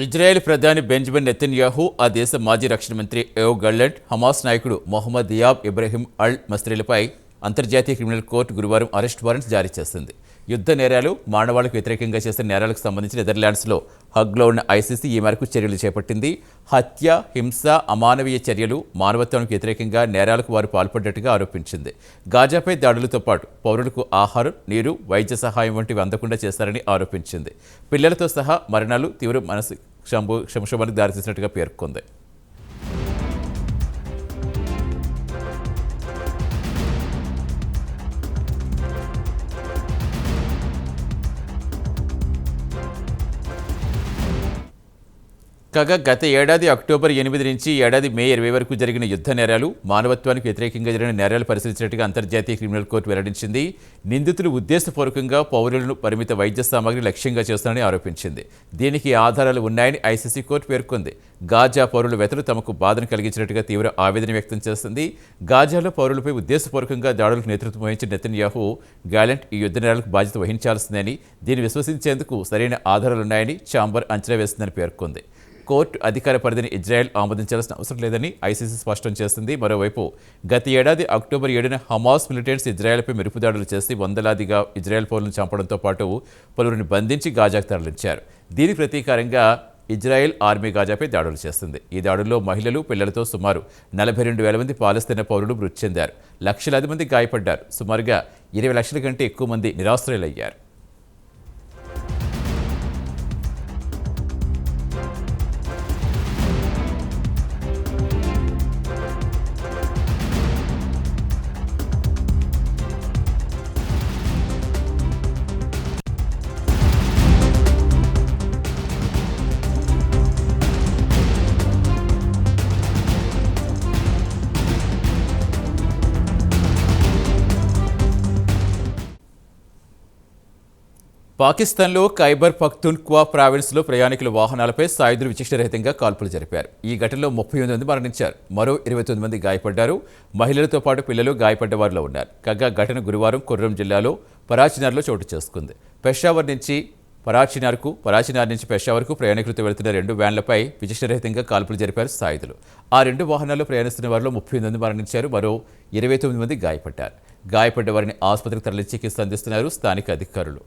Israel ప్రధాని Benjamin Netanyahu, ఆ దేశ మాజీ రక్షణ మంత్రి యోవ్ గల్లంట్, హమాస్ నాయకుడు మొహమ్మద్ దియాబ్ ఇబ్రహీం అల్ మస్రీలపై అంతర్జాతీయ క్రిమినల్ కోర్టు గురువారం అరెస్ట్ వారెంట్స్ జారీ చేసింది. యుద్ధ నేరాలు, మానవాళికి వ్యతిరేకంగా చేసిన నేరాలకు సంబంధించి నెదర్లాండ్స్లో హగ్లో ఉన్న ఐసీసీ ఈ మేరకు చర్యలు చేపట్టింది. హత్య, హింస, అమానవీయ చర్యలు, మానవత్వానికి వ్యతిరేకంగా నేరాలకు వారు పాల్పడ్డట్టుగా ఆరోపించింది. గాజాపై దాడులతో పాటు పౌరులకు ఆహారం, నీరు, వైద్య సహాయం వంటివి అందకుండా చేశారని ఆరోపించింది. పిల్లలతో సహా మరణాలు తీవ్ర మనసు సంక్షోభానికి దారితీసినట్టుగా పేర్కొంది. కాగా గత ఏడాది అక్టోబర్ 8 నుంచి ఏడాది మే 20 వరకు జరిగిన యుద్ధ నేరాలు, మానవత్వానికి వ్యతిరేకంగా జరిగిన నేరాలు పరిశీలించినట్టుగా అంతర్జాతీయ క్రిమినల్ కోర్టు వెల్లడించింది. నిందితులు ఉద్దేశపూర్వకంగా పౌరులను పరిమిత వైద్య సామగ్రి లక్ష్యంగా చేస్తారని ఆరోపించింది. దీనికి ఆధారాలు ఉన్నాయని ఐసీసీ కోర్టు పేర్కొంది. గాజా పౌరుల వెతలు తమకు బాధను కలిగించినట్టుగా తీవ్ర ఆవేదన వ్యక్తం చేస్తుంది. గాజాలో పౌరులపై ఉద్దేశపూర్వకంగా దాడులకు నేతృత్వం వహించిన నెతన్యాహు, గాలెంట్ ఈ యుద్ధ నేరాలకు బాధ్యత వహించాల్సిందని, దీన్ని విశ్వసించేందుకు సరైన ఆధారాలున్నాయని ఛాంబర్ అంచనా వేసిందని పేర్కొంది. కోర్టు అధికార పరిధిని ఇజ్రాయెల్ ఆమోదించాల్సిన అవసరం లేదని ఐసీసీ స్పష్టం చేసింది. మరోవైపు గత ఏడాది అక్టోబర్ 7న హమాస్ మిలిటెంట్స్ ఇజ్రాయెల్పై మెరుపుదాడులు చేసి వందలాదిగా ఇజ్రాయెల్ పౌరులను చంపడంతో పాటు పలువురిని బంధించి గాజాకు తరలించారు. దీనికి ప్రతీకారంగా ఇజ్రాయెల్ ఆర్మీ గాజాపై దాడులు చేస్తుంది. ఈ దాడుల్లో మహిళలు, పిల్లలతో సుమారు 42,000 మంది పాలస్తీనా పౌరులు మృతి చెందారు. లక్షలాది మంది గాయపడ్డారు. సుమారుగా 20 లక్షల కంటే ఎక్కువ మంది నిరాశ్రయులయ్యారు. పాకిస్తాన్లో ఖైబర్ పఖ్తూన్ఖ్వా ప్రావిన్స్లో ప్రయాణికుల వాహనాలపై సాయుధులు విచక్షణరహితంగా కాల్పులు జరిపారు. ఈ ఘటనలో 38 మంది మరణించారు. మరో 29 మంది గాయపడ్డారు. మహిళలతో పాటు పిల్లలు గాయపడ్డ వారిలో ఉన్నారు. కాగా ఘటన గురువారం కుర్రం జిల్లాలో పరాచినార్లో చోటు చేసుకుంది. పెషావర్ నుంచి పరాచినార్కు, పరాచినార్ నుంచి పెషావర్కు ప్రయాణికులతో వెళుతున్న 2 వ్యాన్లపై విచక్షణరహితంగా కాల్పులు జరిపారు సాయుధులు. ఆ 2 వాహనాల్లో ప్రయాణిస్తున్న వారిలో 38 మంది మరణించారు. మరో 29 మంది గాయపడ్డారు. గాయపడ్డ వారిని ఆసుపత్రికి తరలించి చికిత్స అందిస్తున్నారు స్థానిక అధికారులు.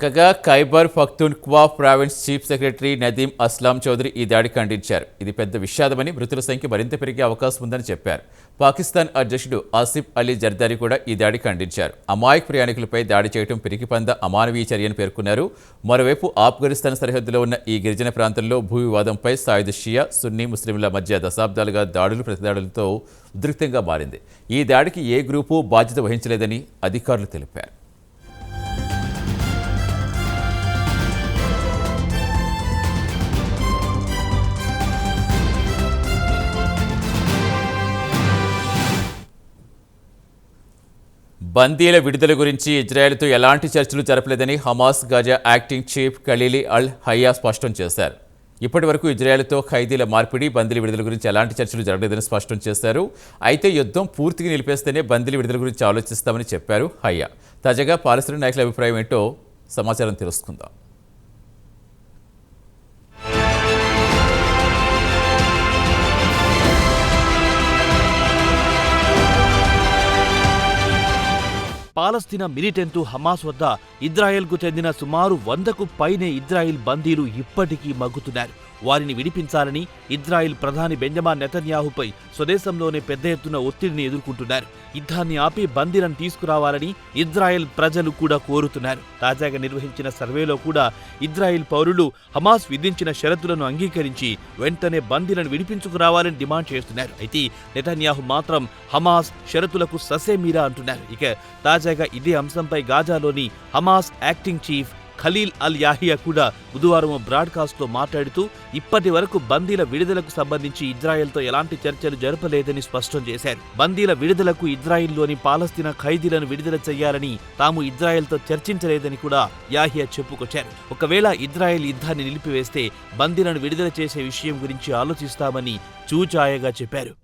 కాగా Khyber Pakhtunkhwa province chief secretary Nadeem Aslam Chaudhry ఈ దాడి ఖండించారు. ఇది పెద్ద విషాదమని, మృతుల సంఖ్య మరింత పెరిగే అవకాశం ఉందని చెప్పారు. పాకిస్తాన్ అధ్యక్షుడు ఆసిఫ్ అలీ జర్దారీ కూడా ఈ దాడి ఖండించారు. అమాయక ప్రయాణికులపై దాడి చేయడం పిరికిపంద, అమానవీయ చర్యని పేర్కొన్నారు. మరోవైపు ఆఫ్ఘనిస్తాన్ సరిహద్దులో ఉన్న ఈ గిరిజన ప్రాంతంలో భూ వివాదంపై సాయుధ షియా, సున్నీ ముస్లింల మధ్య దశాబ్దాలుగా దాడులు, ప్రతిదాడులతో ఉద్రిక్తంగా మారింది. ఈ దాడికి ఏ గ్రూపు బాధ్యత వహించలేదని అధికారులు తెలిపారు. బందీల విడుదల గురించి ఇజ్రాయెల్తో ఎలాంటి చర్చలు జరపలేదని Hamas Gaza acting chief Khalil al Hayya స్పష్టం చేశారు. ఇప్పటి వరకు ఇజ్రాయెల్తో ఖైదీల మార్పిడి, బందీల విడుదల గురించి ఎలాంటి చర్చలు జరగలేదని స్పష్టం చేశారు. అయితే యుద్ధం పూర్తిగా నిలిపేస్తేనే బందీల విడుదల గురించి ఆలోచిస్తామని చెప్పారు హయ్యా. తాజాగా పాలస్తీనా నాయకుల అభిప్రాయం ఏంటో సమాచారం తెలుసుకుందాం. పాలస్తీనా మిలిటెంటు హమాస్ వద్ద ఇజ్రాయెల్కు చెందిన సుమారు 100కు పైనే ఇజ్రాయిల్ బందీలు ఇప్పటికీ మగ్గుతున్నారు. వారిని విడిపించాలని ఇజ్రాయిల్ ప్రధాని బెంజమిన్ నెతన్యాహుపై స్వదేశంలోనే పెద్ద ఎత్తున ఒత్తిడిని ఎదుర్కొంటున్నారు. యుద్ధాన్ని ఆపి బందీలను తీసుకురావాలని ఇజ్రాయెల్ ప్రజలు కూడా కోరుతున్నారు. తాజాగా నిర్వహించిన సర్వేలో కూడా ఇజ్రాయిల్ పౌరులు హమాస్ విధించిన షరతులను అంగీకరించి వెంటనే బందీలను విడిపించుకురావాలని డిమాండ్ చేస్తున్నారు. అయితే నెతన్యాహు మాత్రం హమాస్ షరతులకు ససేమీరా అంటున్నారు. ఇక తాజాగా ఇదే అంశంపై గాజాలోని హమాస్ యాక్టింగ్ చీఫ్ ఖలీల్ అల్ యాహియా కూడా బుధవారం బ్రాడ్కాస్ట్లో మాట్లాడుతూ ఇప్పటి వరకు బందీల విడుదలకు సంబంధించి ఇజ్రాయెల్తో ఎలాంటి చర్చలు జరపలేదని స్పష్టం చేశారు. బందీల విడుదలకు ఇజ్రాయిల్లోని పాలస్తీనా ఖైదీలను విడుదల చేయాలని తాము ఇజ్రాయెల్తో చర్చించలేదని కూడా యాహియా చెప్పుకొచ్చారు. ఒకవేళ ఇజ్రాయెల్ యుద్ధాన్ని నిలిపివేస్తే బందీలను విడుదల చేసే విషయం గురించి ఆలోచిస్తామని చూచాయగా చెప్పారు.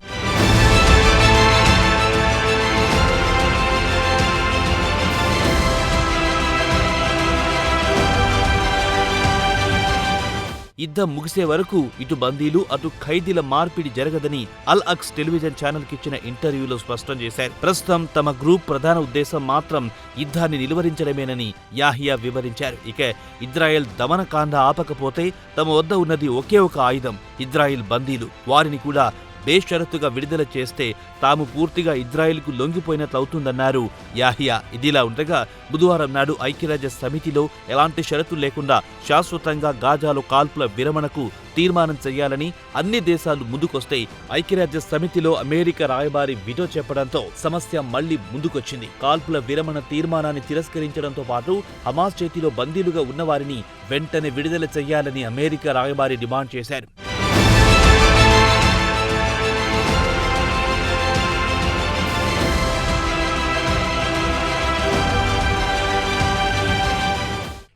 యుద్ధం ముగిసే వరకు ఇటు బందీలు అటు ఖైదీల మార్పిడి జరగదని అల్ అక్స్ టెలివిజన్ ఛానల్ కి ఇచ్చిన ఇంటర్వ్యూలో స్పష్టం చేశారు. ప్రస్తుతం తమ గ్రూప్ ప్రధాన ఉద్దేశం మాత్రం యుద్ధాన్ని నిలువరించడమేనని యాహియా వివరించారు. ఇక ఇజ్రాయెల్ దమనకాండ ఆపకపోతే తమ వద్ద ఉన్నది ఒకే ఒక ఆయుధం, ఇజ్రాయెల్ బందీలు. వారిని కూడా బేషరతుగా విడుదల చేస్తే తాము పూర్తిగా ఇజ్రాయెల్కు లొంగిపోయినట్లవుతుందన్నారు యాహియా. ఇదిలా ఉండగా బుధవారం నాడు ఐక్యరాజ్య సమితిలో ఎలాంటి షరతులు లేకుండా శాశ్వతంగా గాజాలో కాల్పుల విరమణకు తీర్మానం చేయాలని అన్ని దేశాలు ముందుకొస్తే ఐక్యరాజ్య సమితిలో అమెరికా రాయబారి విటో చెప్పడంతో సమస్య మళ్లీ ముందుకొచ్చింది. కాల్పుల విరమణ తీర్మానాన్ని తిరస్కరించడంతో పాటు హమాస్ చేతిలో బందీలుగా ఉన్నవారిని వెంటనే విడుదల చేయాలని అమెరికా రాయబారి డిమాండ్ చేశారు.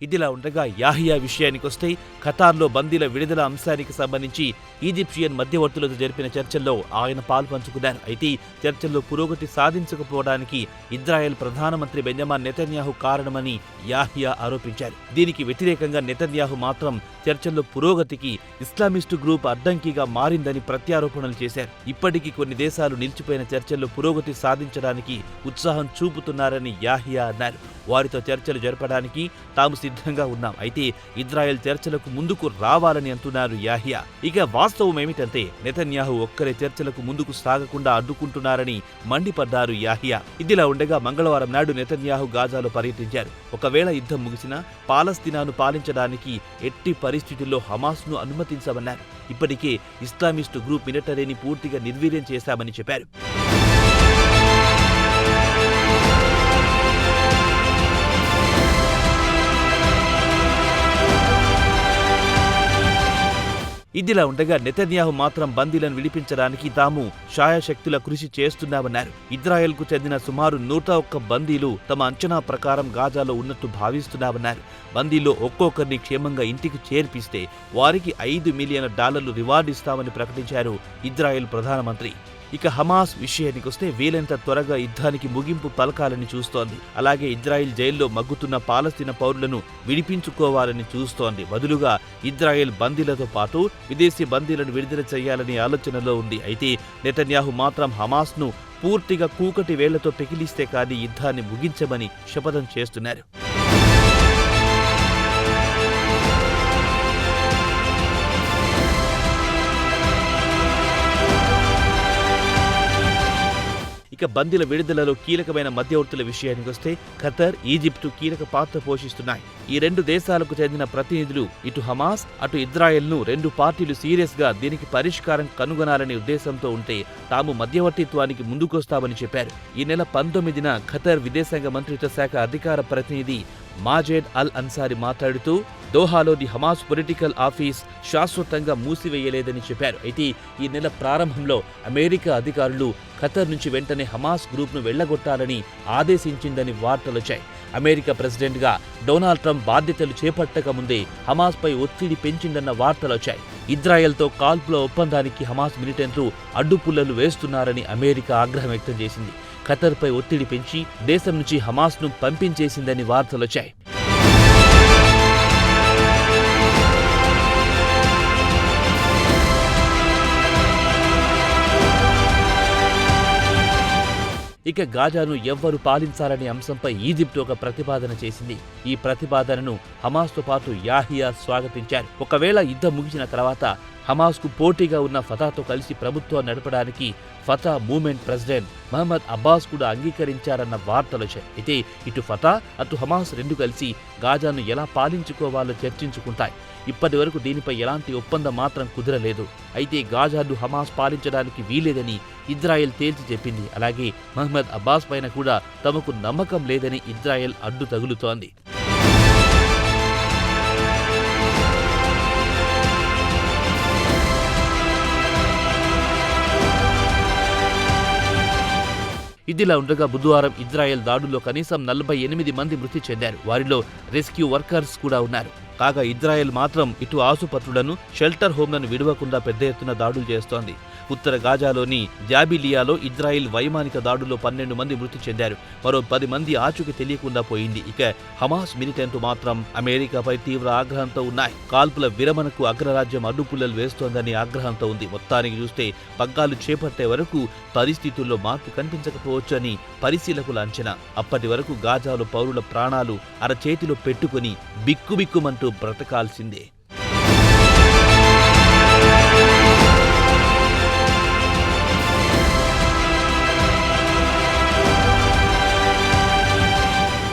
ఇదిలా ఉండగా యాహియా విషయానికొస్తే ఖతార్లో బందీల విడుదల అంశానికి సంబంధించి ఈజిప్షియన్ మధ్యవర్తులతో జరిపిన చర్చల్లో ఆయన పాల్పంచుకున్నారు. అయితే చర్చల్లో పురోగతి సాధించకపోవడానికి ఇజ్రాయెల్ ప్రధానమంత్రి బెంజమిన్ నెతన్యాహు కారణమని యాహియా ఆరోపించారు. దీనికి వ్యతిరేకంగా నెతన్యాహు మాత్రం చర్చల్లో పురోగతికి ఇస్లామిస్టు గ్రూప్ అడ్డంకిగా మారిందని ప్రత్యారోపణలు చేశారు. ఇప్పటికీ కొన్ని దేశాలు నిలిచిపోయిన చర్చల్లో పురోగతి సాధించడానికి ఉత్సాహం చూపుతున్నారని యాహియా అన్నారు. వారితో చర్చలు జరపడానికి తాము సిద్ధంగా ఉన్నాం, అయితే ఇజ్రాయెల్ చర్చలకు ముందుకు రావాలని అంటున్నారు యాహియా. ఇక వాస్తవం ఏమిటంటే నెతన్యాహు ఒక్కరే చర్చలకు ముందుకు సాగకుండా అడ్డుకుంటున్నారని మండిపడ్డారు యాహియా. ఇదిలా ఉండగా మంగళవారం నాడు నెతన్యాహు గాజాలో పర్యటించారు. ఒకవేళ యుద్ధం ముగిసినా పాలస్తీనాను పాలించడానికి ఎట్టి పరిస్థితుల్లో హమాస్ను అనుమతించమన్నారు. ఇప్పటికే ఇస్లామిస్టు గ్రూప్ మిలిటరీని పూర్తిగా నిర్వీర్యం చేశామని చెప్పారు. ఇదిలా ఉండగా నెతన్యాహు మాత్రం బందీలను విడిపించడానికి తాము శాయశక్తుల కృషి చేస్తున్నామన్నారు. ఇజ్రాయెల్కు చెందిన సుమారు 101 బందీలు తమ అంచనా ప్రకారం గాజాలో ఉన్నట్టు భావిస్తున్నామన్నారు. బందీల్లో ఒక్కొక్కరిని క్షేమంగా ఇంటికి చేర్పిస్తే వారికి $5 మిలియన్ రివార్డు ఇస్తామని ప్రకటించారు ఇజ్రాయెల్ ప్రధానమంత్రి. ఇక హమాస్ విషయానికొస్తే వీలైనంత త్వరగా యుద్ధానికి ముగింపు పలకాలని చూస్తోంది. అలాగే ఇజ్రాయెల్ జైల్లో మగ్గుతున్న పాలస్తీనా పౌరులను విడిపించుకోవాలని చూస్తోంది. బదులుగా ఇజ్రాయెల్ బందీలతో పాటు విదేశీ బందీలను విడుదల చేయాలనే ఆలోచనలో ఉంది. అయితే నెతన్యాహు మాత్రం హమాస్ను పూర్తిగా కూకటి వేళ్లతో పెకిలిస్తే కానీ యుద్ధాన్ని ముగించమని శపథం చేస్తున్నారు. ఇక బందీల విడుదలలో కీలకమైన మధ్యవర్తుల విషయానికొస్తే ఖతర్, ఈజిప్టు కీలక పాత్ర పోషిస్తున్నాయి. ఈ రెండు దేశాలకు చెందిన ప్రతినిధులు ఇటు హమాస్ అటు ఇజ్రాయెల్ను రెండు పార్టీలు సీరియస్గా దీనికి పరిష్కారం కనుగొనాలనే ఉద్దేశంతో ఉంటే తాము మధ్యవర్తిత్వానికి ముందుకొస్తామని చెప్పారు. ఈ నెల 19న ఖతర్ విదేశాంగ మంత్రిత్వ శాఖ అధికార ప్రతినిధి మాజెడ్ అల్ అన్సారీ మాట్లాడుతూ దోహాలోని హమాస్ పొలిటికల్ ఆఫీస్ శాశ్వతంగా మూసివేయలేదని చెప్పారు. అయితే ఈ నెల ప్రారంభంలో అమెరికా అధికారులు ఖతర్ నుంచి వెంటనే హమాస్ గ్రూప్ను వెళ్లగొట్టాలని ఆదేశించిందని వార్తలొచ్చాయి. అమెరికా ప్రెసిడెంట్గా డొనాల్డ్ ట్రంప్ బాధ్యతలు చేపట్టక ముందే హమాస్పై ఒత్తిడి పెంచిందన్న వార్తలొచ్చాయి. ఇజ్రాయెల్తో కాల్పుల ఒప్పందానికి హమాస్ మిలిటెంట్లు అడ్డుపుల్లలు వేస్తున్నారని అమెరికా ఆగ్రహం వ్యక్తం చేసింది. ఖతర్పై ఒత్తిడి పెంచి దేశం నుంచి హమాస్ను పంపించేసిందని వార్తలొచ్చాయి. ఇక గాజాను ఎవ్వరు పాలించాలనే అంశంపై ఈజిప్ట్ ఒక ప్రతిపాదన చేసింది. ఈ ప్రతిపాదనను హమాస్తో పాటు యాహియా స్వాగతించారు. ఒకవేళ యుద్ధం ముగిసిన తర్వాత హమాస్కు పోటీగా ఉన్న ఫతాతో కలిసి ప్రభుత్వం నడపడానికి ఫతా మూవ్మెంట్ ప్రెసిడెంట్ మహమ్మద్ అబ్బాస్ కూడా అంగీకరించారన్న వార్తలొచ్చాయి. అయితే ఇటు ఫతా అటు హమాస్ రెండు కలిసి గాజాను ఎలా పాలించుకోవాలో చర్చించుకుంటాయి. ఇప్పటి వరకు దీనిపై ఎలాంటి ఒప్పందం మాత్రం కుదరలేదు. అయితే గాజాను హమాస్ పాలించడానికి వీలేదని ఇజ్రాయెల్ తేల్చి చెప్పింది. అలాగే మహమ్మద్ అబ్బాస్ పైన కూడా తమకు నమ్మకం లేదని ఇజ్రాయెల్ అడ్డు తగులుతోంది. ఇదిలా ఉండగా బుధవారం ఇజ్రాయెల్ దాడుల్లో కనీసం 48 మంది మృతి చెందారు. వారిలో రెస్క్యూ వర్కర్స్ కూడా ఉన్నారు. కాగా ఇజ్రాయెల్ మాత్రం ఇటు ఆసుపత్రులను, షెల్టర్ హోంలను విడవకుండా పెద్ద ఎత్తున దాడులు చేస్తోంది. ఉత్తర గాజాలోని జాబిలియాలో ఇజ్రాయెల్ వైమానిక దాడుల్లో 12 మంది మృతి చెందారు. మరో 10 మంది ఆచూకీ తెలియకుండా పోయింది. ఇక హమాస్ మిలిటెంట్లు మాత్రం అమెరికాపై తీవ్ర ఆగ్రహంతో ఉన్నాయి. కాల్పుల విరమణకు అగ్రరాజ్యం అడ్డుపుల్లలు వేస్తోందని ఆగ్రహంతో ఉంది. మొత్తానికి చూస్తే పగ్గాలు చేపట్టే వరకు పరిస్థితుల్లో మార్పు కనిపించకపోవచ్చని పరిశీలకుల అంచనా. అప్పటి వరకు గాజాలో పౌరుల ప్రాణాలు అరచేతిలో పెట్టుకుని బిక్కుబిక్కుమంటూ బ్రతకాల్సిందే.